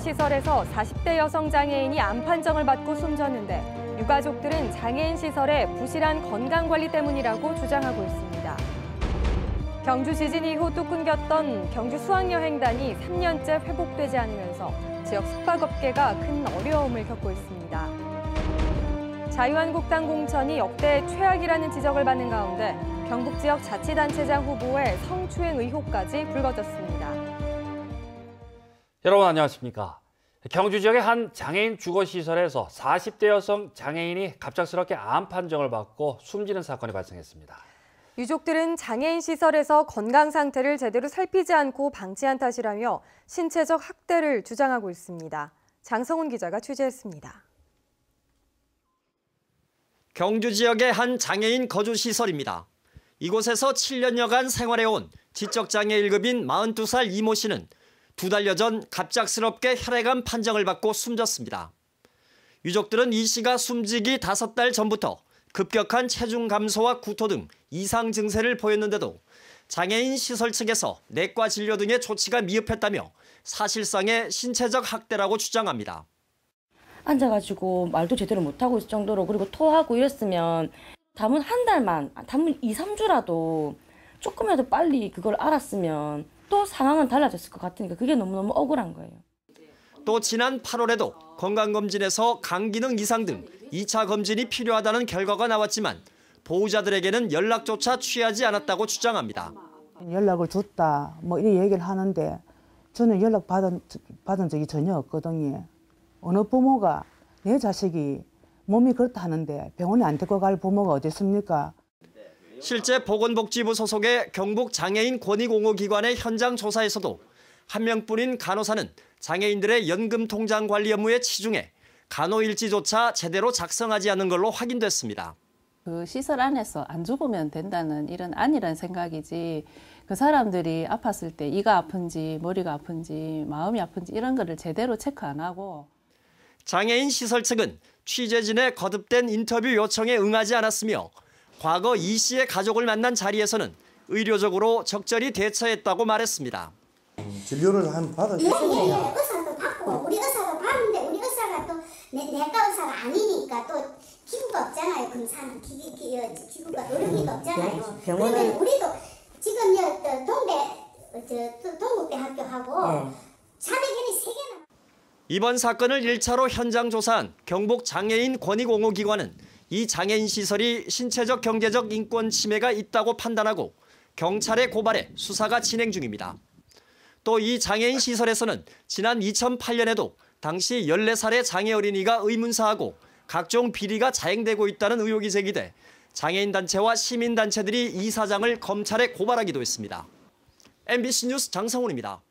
시설에서 40대 여성 장애인이 암 판정을 받고 숨졌는데 유가족들은 장애인 시설의 부실한 건강관리 때문이라고 주장하고 있습니다. 경주 지진 이후 또 끊겼던 경주 수학여행단이 3년째 회복되지 않으면서 지역 숙박업계가 큰 어려움을 겪고 있습니다. 자유한국당 공천이 역대 최악이라는 지적을 받는 가운데 경북 지역 자치단체장 후보의 성추행 의혹까지 불거졌습니다. 여러분 안녕하십니까? 경주 지역의 한 장애인 주거시설에서 40대 여성 장애인이 갑작스럽게 암 판정을 받고 숨지는 사건이 발생했습니다. 유족들은 장애인 시설에서 건강 상태를 제대로 살피지 않고 방치한 탓이라며 신체적 학대를 주장하고 있습니다. 장성훈 기자가 취재했습니다. 경주 지역의 한 장애인 거주시설입니다. 이곳에서 7년여간 생활해온 지적장애 1급인 42살 이모 씨는 2달여 전 갑작스럽게 혈액암 판정을 받고 숨졌습니다. 유족들은 이 씨가 숨지기 5달 전부터 급격한 체중 감소와 구토 등 이상 증세를 보였는데도 장애인 시설 측에서 내과 진료 등의 조치가 미흡했다며 사실상의 신체적 학대라고 주장합니다. 앉아가지고 말도 제대로 못하고 있을 정도로, 그리고 토하고 이랬으면 담은 한 달만, 담은 2, 3주라도 조금이라도 빨리 그걸 알았으면 또 상황은 달라졌을 것 같으니까 그게 너무너무 억울한 거예요. 또 지난 8월에도 건강검진에서 간기능 이상 등 2차 검진이 필요하다는 결과가 나왔지만 보호자들에게는 연락조차 취하지 않았다고 주장합니다. 연락을 줬다 이런 얘기를 하는데 저는 연락 받은 적이 전혀 없거든요. 어느 부모가 내 자식이 몸이 그렇다 하는데 병원에 안 데리고 갈 부모가 어디 있습니까? 실제 보건복지부 소속의 경북장애인권익옹호기관의 현장 조사에서도 한 명뿐인 간호사는 장애인들의 연금 통장 관리 업무에 치중해 간호일지조차 제대로 작성하지 않은 걸로 확인됐습니다. 그 시설 안에서 안 죽으면 된다는 이런 아니란 생각이지, 그 사람들이 아팠을 때 이가 아픈지 머리가 아픈지 마음이 아픈지 이런 거를 제대로 체크 안 하고. 장애인 시설 측은 취재진의 거듭된 인터뷰 요청에 응하지 않았으며 과거 이 씨의 가족을 만난 자리에서는 의료적으로 적절히 대처했다고 말했습니다. 진료를 한 받았어요. 의사도 받고 우리 의사도 봤는데 우리 의사가 또 내과 의사가 아니니까 또 기구가 없잖아요. 검사는 기구가 의료기가 없잖아요. 그러면 우리도 지금 동국대학교하고 자대견이 3개나. 이번 사건을 1차로 현장 조사한 경북장애인권익옹호기관은 이 장애인 시설이 신체적 경제적 인권 침해가 있다고 판단하고 경찰에 고발해 수사가 진행 중입니다. 또 이 장애인 시설에서는 지난 2008년에도 당시 14살의 장애 어린이가 의문사하고 각종 비리가 자행되고 있다는 의혹이 제기돼 장애인 단체와 시민 단체들이 이 사장을 검찰에 고발하기도 했습니다. MBC 뉴스 장성훈입니다.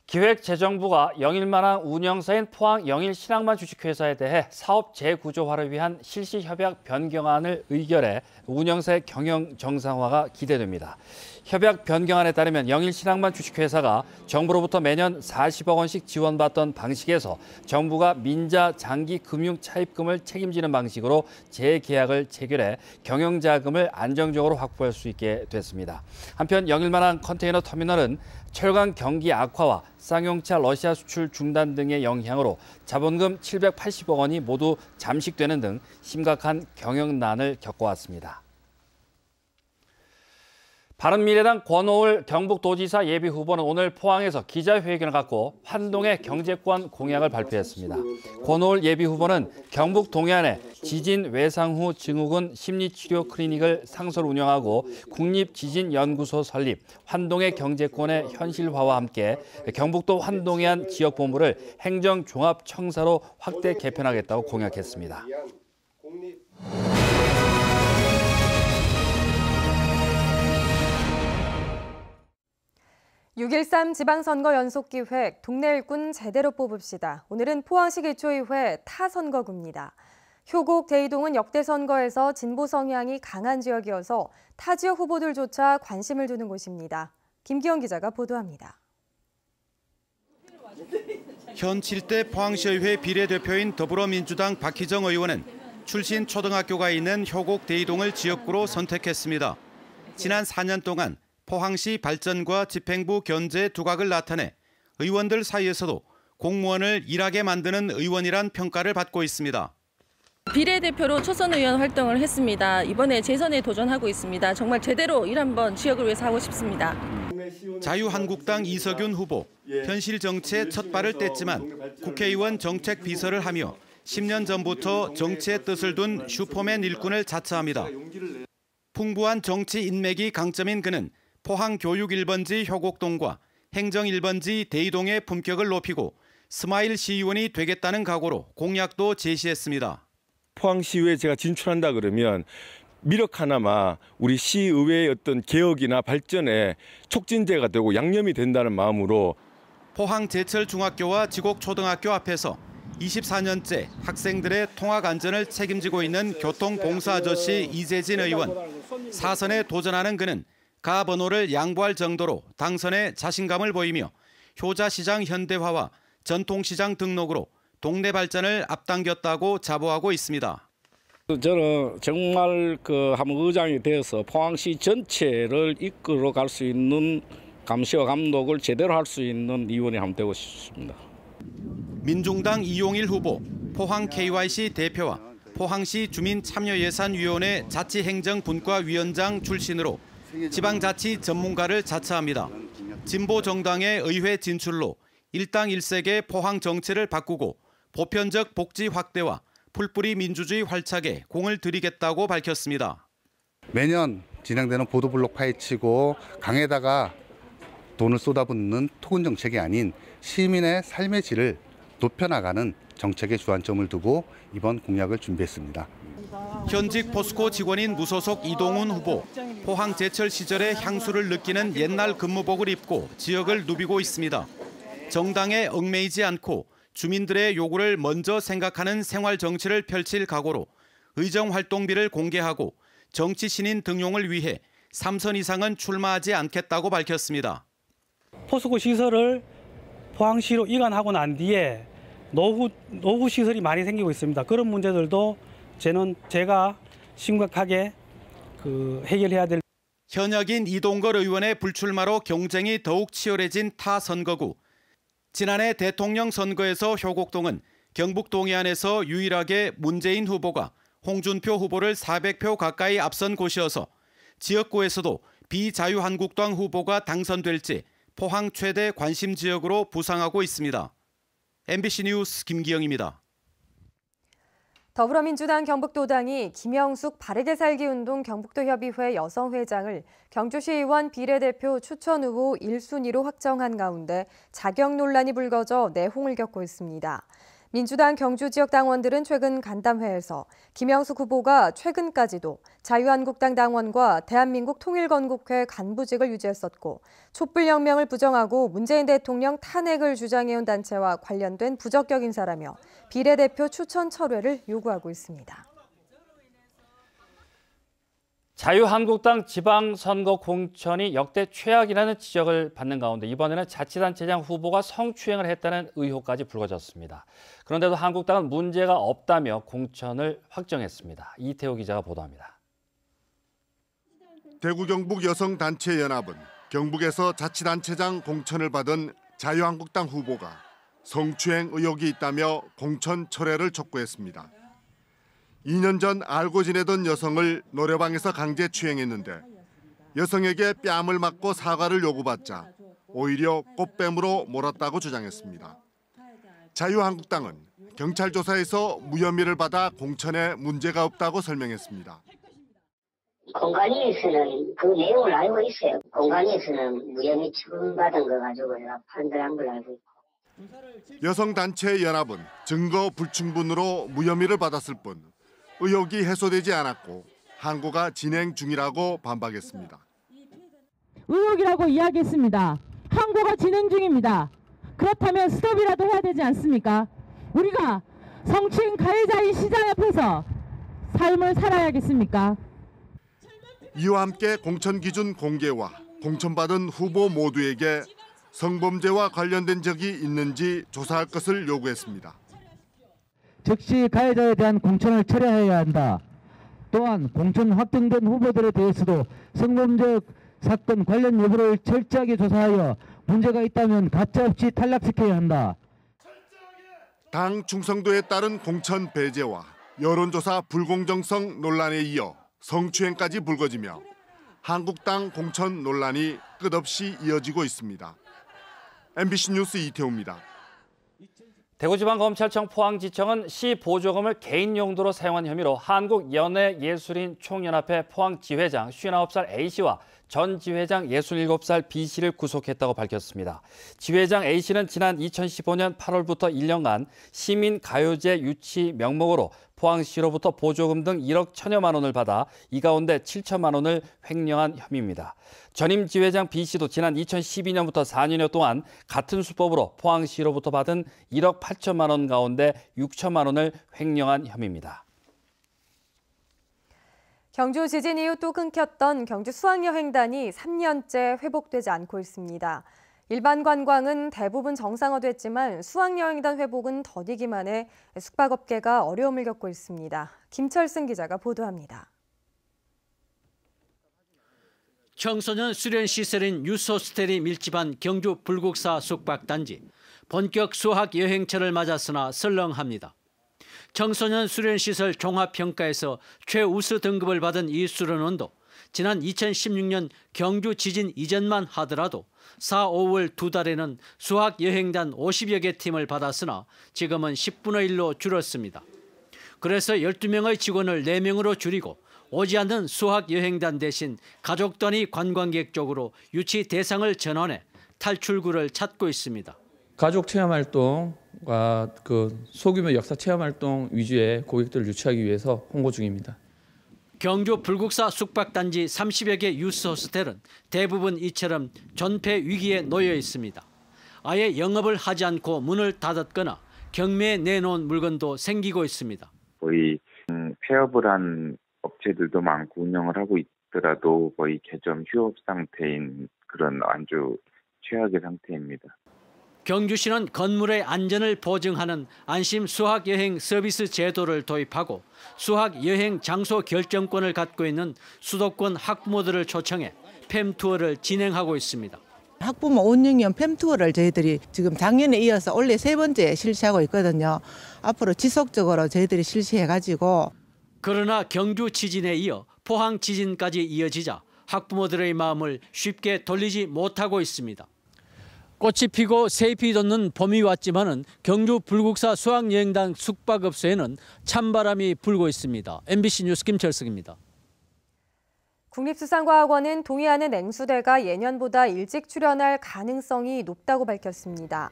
기획재정부가 영일만한 운영사인 포항 영일신앙만 주식회사에 대해 사업 재구조화를 위한 실시협약 변경안을 의결해 운영사의 경영 정상화가 기대됩니다. 협약 변경안에 따르면 영일신앙만 주식회사가 정부로부터 매년 40억 원씩 지원받던 방식에서 정부가 민자 장기 금융 차입금을 책임지는 방식으로 재계약을 체결해 경영자금을 안정적으로 확보할 수 있게 됐습니다. 한편 영일만한 컨테이너 터미널은 철강 경기 악화와 쌍용차 러시아 수출 중단 등의 영향으로 자본금 780억 원이 모두 잠식되는 등 심각한 경영난을 겪어왔습니다. 바른미래당 권오을 경북도지사 예비후보는 오늘 포항에서 기자회견을 갖고 환동의 경제권 공약을 발표했습니다. 권오을 예비후보는 경북 동해안에 지진 외상 후 증후군 심리치료 클리닉을 상설 운영하고 국립지진연구소 설립, 환동의 경제권의 현실화와 함께 경북도 환동해안 지역본부를 행정종합청사로 확대 개편하겠다고 공약했습니다. 6.13 지방선거 연속기획 동네 일꾼 제대로 뽑읍시다. 오늘은 포항시 기초의회 타선거구입니다. 효곡 대이동은 역대 선거에서 진보 성향이 강한 지역이어서 타 지역 후보들조차 관심을 두는 곳입니다. 김기영 기자가 보도합니다. 현 7대 포항시의회 비례대표인 더불어민주당 박희정 의원은 출신 초등학교가 있는 효곡 대이동을 지역구로 선택했습니다. 지난 4년 동안 포항시 발전과 집행부 견제 두각을 나타내 의원들 사이에서도 공무원을 일하게 만드는 의원이란 평가를 받고 있습니다. 비례대표로 초선 의원 활동을 했습니다. 이번에 재선에 도전하고 있습니다. 정말 제대로 일 한번 지역을 위해서 하고 싶습니다. 자유한국당 이석윤 후보, 현실 정치에 첫 발을 뗐지만 국회의원 정책 비서를 하며 10년 전부터 정치의 뜻을 둔 슈퍼맨 일꾼을 자처합니다. 풍부한 정치 인맥이 강점인 그는 포항 교육 1번지 효곡동과 행정 1번지 대이동의 품격을 높이고 스마일 시의원이 되겠다는 각오로 공약도 제시했습니다. 포항시의회에 제가 진출한다 그러면 미력 하나마 우리 시의회의 어떤 개혁이나 발전에 촉진제가 되고 양념이 된다는 마음으로 포항 제철중학교와 지곡초등학교 앞에서 24년째 학생들의 통학 안전을 책임지고 있는 교통봉사 아저씨 이재진 의원. 사선에 도전하는 그는 가 번호를 양보할 정도로 당선에 자신감을 보이며 효자시장 현대화와 전통시장 등록으로 동네 발전을 앞당겼다고 자부하고 있습니다. 저는 정말 한번 의장이 되어서 포항시 전체를 이끌어 갈 수 있는 감시와 감독을 제대로 할 수 있는 의원이 한번 되고 싶습니다. 민중당 이용일 후보, 포항 KYC 대표와 포항시 주민참여예산위원회 자치행정분과위원장 출신으로 지방자치 전문가를 자처합니다. 진보정당의 의회 진출로 일당 일색의 포항 정치를 바꾸고 보편적 복지 확대와 풀뿌리 민주주의 활착에 공을 들이겠다고 밝혔습니다. 매년 진행되는 보도블록 파헤치고 강에다가 돈을 쏟아붓는 토군 정책이 아닌 시민의 삶의 질을 높여나가는 정책의 주안점을 두고 이번 공약을 준비했습니다. 현직 포스코 직원인 무소속 이동훈 후보, 포항 제철 시절의 향수를 느끼는 옛날 근무복을 입고 지역을 누비고 있습니다. 정당에 얽매이지 않고 주민들의 요구를 먼저 생각하는 생활 정치를 펼칠 각오로 의정 활동비를 공개하고 정치 신인 등용을 위해 3선 이상은 출마하지 않겠다고 밝혔습니다. 포스코 시설을 포항시로 이관하고 난 뒤에 노후 시설이 많이 생기고 있습니다. 그런 문제들도 제가 심각하게 해결해야 될. 현역인 이동걸 의원의 불출마로 경쟁이 더욱 치열해진 타 선거구. 지난해 대통령 선거에서 효곡동은 경북 동해안에서 유일하게 문재인 후보가 홍준표 후보를 400표 가까이 앞선 곳이어서 지역구에서도 비자유한국당 후보가 당선될지 포항 최대 관심 지역으로 부상하고 있습니다. MBC 뉴스 김기영입니다. 더불어민주당 경북도당이 김영숙 바르게 살기 운동 경북도협의회 여성회장을 경주시의원 비례대표 추천 후보 1순위로 확정한 가운데 자격 논란이 불거져 내홍을 겪고 있습니다. 민주당 경주 지역 당원들은 최근 간담회에서 김영숙 후보가 최근까지도 자유한국당 당원과 대한민국 통일건국회 간부직을 유지했었고 촛불혁명을 부정하고 문재인 대통령 탄핵을 주장해온 단체와 관련된 부적격 인사라며 비례대표 추천 철회를 요구하고 있습니다. 자유한국당 지방선거 공천이 역대 최악이라는 지적을 받는 가운데 이번에는 자치단체장 후보가 성추행을 했다는 의혹까지 불거졌습니다. 그런데도 한국당은 문제가 없다며 공천을 확정했습니다. 이태호 기자가 보도합니다. 대구 경북 여성단체연합은 경북에서 자치단체장 공천을 받은 자유한국당 후보가 성추행 의혹이 있다며 공천 철회를 촉구했습니다. 2년 전 알고 지내던 여성을 노래방에서 강제 추행했는데 여성에게 뺨을 맞고 사과를 요구받자 오히려 꽃뱀으로 몰았다고 주장했습니다. 자유한국당은 경찰 조사에서 무혐의를 받아 공천에 문제가 없다고 설명했습니다. 공관위에서는 그 내용을 알고 있어요. 공관위에서는 무혐의 처분받은 거 가지고 내가 판단한 걸 알고 있고. 여성단체 연합은 증거 불충분으로 무혐의를 받았을 뿐 의혹이 해소되지 않았고 항고가 진행 중이라고 반박했습니다. 의혹이라고 이야기했습니다. 항고가 진행 중입니다. 그렇다면 스톱이라도 해야 되지 않습니까? 우리가 성추행 가해자인 시장 앞에서 삶을 살아야겠습니까? 이와 함께 공천 기준 공개와 공천받은 후보 모두에게 성범죄와 관련된 적이 있는지 조사할 것을 요구했습니다. 즉시 가해자에 대한 공천을 철회해야 한다. 또한 공천 확정된 후보들에 대해서도 성범죄 사건 관련 여부를 철저하게 조사하여 문제가 있다면 가차없이 탈락시켜야 한다. 당 충성도에 따른 공천 배제와 여론조사 불공정성 논란에 이어 성추행까지 불거지며 한국당 공천 논란이 끝없이 이어지고 있습니다. MBC 뉴스 이태호입니다. 대구지방검찰청 포항지청은 시 보조금을 개인 용도로 사용한 혐의로 한국연예예술인 총연합회 포항지회장 59살 A씨와 전 지회장 67살 B씨를 구속했다고 밝혔습니다. 지회장 A씨는 지난 2015년 8월부터 1년간 시민가요제 유치 명목으로 포항시로부터 보조금 등 1억 1천여만 원을 받아 이 가운데 7천만 원을 횡령한 혐의입니다. 전임 지회장 B씨도 지난 2012년부터 4년여 동안 같은 수법으로 포항시로부터 받은 1억 8천만 원 가운데 6천만 원을 횡령한 혐의입니다. 경주 지진 이후 또 끊겼던 경주 수학여행단이 3년째 회복되지 않고 있습니다. 일반 관광은 대부분 정상화됐지만 수학여행단 회복은 더디기만 해 숙박업계가 어려움을 겪고 있습니다. 김철승 기자가 보도합니다. 청소년 수련 시설인 유스호스텔이 밀집한 경주 불국사 숙박단지. 본격 수학여행철을 맞았으나 설렁합니다. 청소년 수련시설 종합평가에서 최우수 등급을 받은 이 수련원도 지난 2016년 경주 지진 이전만 하더라도 4, 5월 2달에는 수학여행단 50여 개 팀을 받았으나 지금은 10분의 1로 줄었습니다. 그래서 12명의 직원을 4명으로 줄이고 오지 않는 수학여행단 대신 가족 단위 관광객 쪽으로 유치 대상을 전환해 탈출구를 찾고 있습니다. 가족 체험 활동과 소규모 역사 체험 활동 위주의 고객들을 유치하기 위해서 홍보 중입니다. 경주 불국사 숙박단지 30여 개 유스호스텔은 대부분 이처럼 존폐 위기에 놓여 있습니다. 아예 영업을 하지 않고 문을 닫았거나 경매에 내놓은 물건도 생기고 있습니다. 거의 폐업을 한 업체들도 많고 운영을 하고 있더라도 거의 개점 휴업 상태인 그런 아주 최악의 상태입니다. 경주시는 건물의 안전을 보증하는 안심 수학여행 서비스 제도를 도입하고 수학여행 장소 결정권을 갖고 있는 수도권 학부모들을 초청해 팸투어를 진행하고 있습니다. 학부모 운영형 팸투어를 저희들이 지금 작년에 이어서 올해 3번째 실시하고 있거든요. 앞으로 지속적으로 저희들이 실시해가지고. 그러나 경주 지진에 이어 포항 지진까지 이어지자 학부모들의 마음을 쉽게 돌리지 못하고 있습니다. 꽃이 피고 새잎이 돋는 봄이 왔지만은 경주 불국사 수학여행단 숙박업소에는 찬바람이 불고 있습니다. MBC 뉴스 김철승입니다. 국립수산과학원은 동해안의 냉수대가 예년보다 일찍 출현할 가능성이 높다고 밝혔습니다.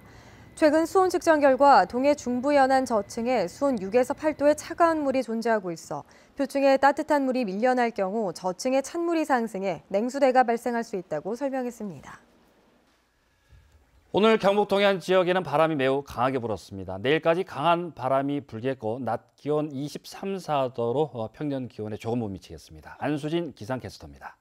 최근 수온 측정 결과 동해 중부 연안 저층에 수온 6에서 8도의 차가운 물이 존재하고 있어 표층에 따뜻한 물이 밀려날 경우 저층의 찬물이 상승해 냉수대가 발생할 수 있다고 설명했습니다. 오늘 경북 동해안 지역에는 바람이 매우 강하게 불었습니다. 내일까지 강한 바람이 불겠고 낮 기온 23, 4도로 평년 기온에 조금 못 미치겠습니다. 안수진 기상캐스터입니다.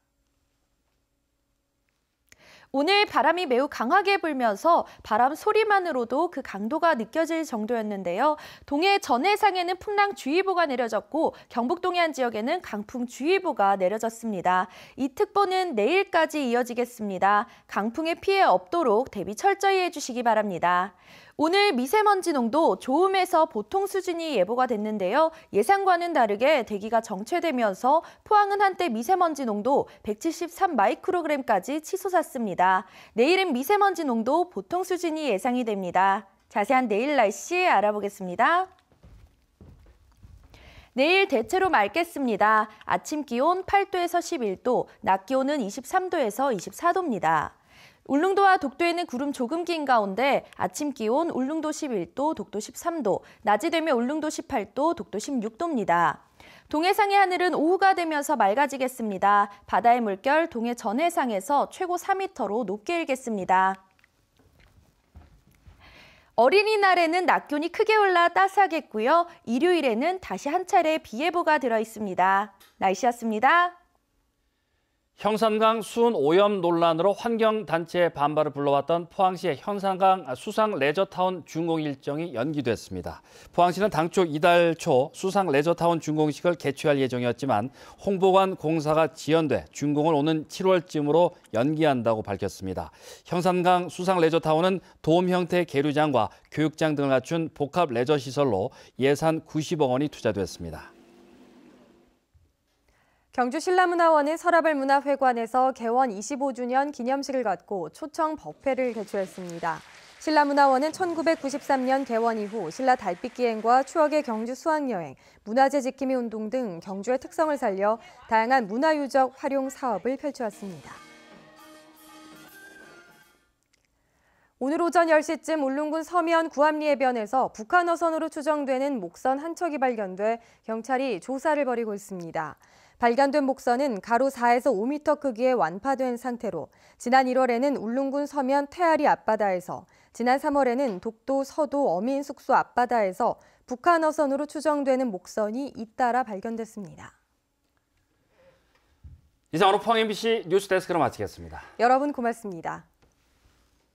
오늘 바람이 매우 강하게 불면서 바람 소리만으로도 그 강도가 느껴질 정도였는데요. 동해 전해상에는 풍랑주의보가 내려졌고 경북 동해안 지역에는 강풍주의보가 내려졌습니다. 이 특보는 내일까지 이어지겠습니다. 강풍에 피해 없도록 대비 철저히 해주시기 바랍니다. 오늘 미세먼지 농도 좋음에서 보통 수준이 예보가 됐는데요. 예상과는 다르게 대기가 정체되면서 포항은 한때 미세먼지 농도 173 마이크로그램까지 치솟았습니다. 내일은 미세먼지 농도 보통 수준이 예상이 됩니다. 자세한 내일 날씨 알아보겠습니다. 내일 대체로 맑겠습니다. 아침 기온 8도에서 11도, 낮 기온은 23도에서 24도입니다. 울릉도와 독도에는 구름 조금 낀 가운데 아침 기온 울릉도 11도, 독도 13도, 낮이 되면 울릉도 18도, 독도 16도입니다. 동해상의 하늘은 오후가 되면서 맑아지겠습니다. 바다의 물결 동해 전해상에서 최고 4m로 높게 일겠습니다. 어린이날에는 낮 기온이 크게 올라 따스하겠고요. 일요일에는 다시 한 차례 비 예보가 들어 있습니다. 날씨였습니다. 형산강 수은 오염 논란으로 환경단체의 반발을 불러왔던 포항시의 형산강 수상 레저타운 준공 일정이 연기됐습니다. 포항시는 당초 이달 초 수상 레저타운 준공식을 개최할 예정이었지만 홍보관 공사가 지연돼 준공을 오는 7월쯤으로 연기한다고 밝혔습니다. 형산강 수상 레저타운은 돔 형태의 계류장과 교육장 등을 갖춘 복합 레저시설로 예산 90억 원이 투자됐습니다. 경주 신라문화원은 서라벌 문화회관에서 개원 25주년 기념식을 갖고 초청 법회를 개최했습니다. 신라문화원은 1993년 개원 이후 신라 달빛기행과 추억의 경주 수학여행, 문화재 지킴이 운동 등 경주의 특성을 살려 다양한 문화유적 활용 사업을 펼쳐왔습니다. 오늘 오전 10시쯤 울릉군 서면 구암리 해변에서 북한 어선으로 추정되는 목선 한 척이 발견돼 경찰이 조사를 벌이고 있습니다. 발견된 목선은 가로 4에서 5m 크기의 완파된 상태로 지난 1월에는 울릉군 서면 태아리 앞바다에서, 지난 3월에는 독도 서도 어민 숙소 앞바다에서 북한 어선으로 추정되는 목선이 잇따라 발견됐습니다. 이상으로 포항 MBC 뉴스데스크로 마치겠습니다. 여러분 고맙습니다.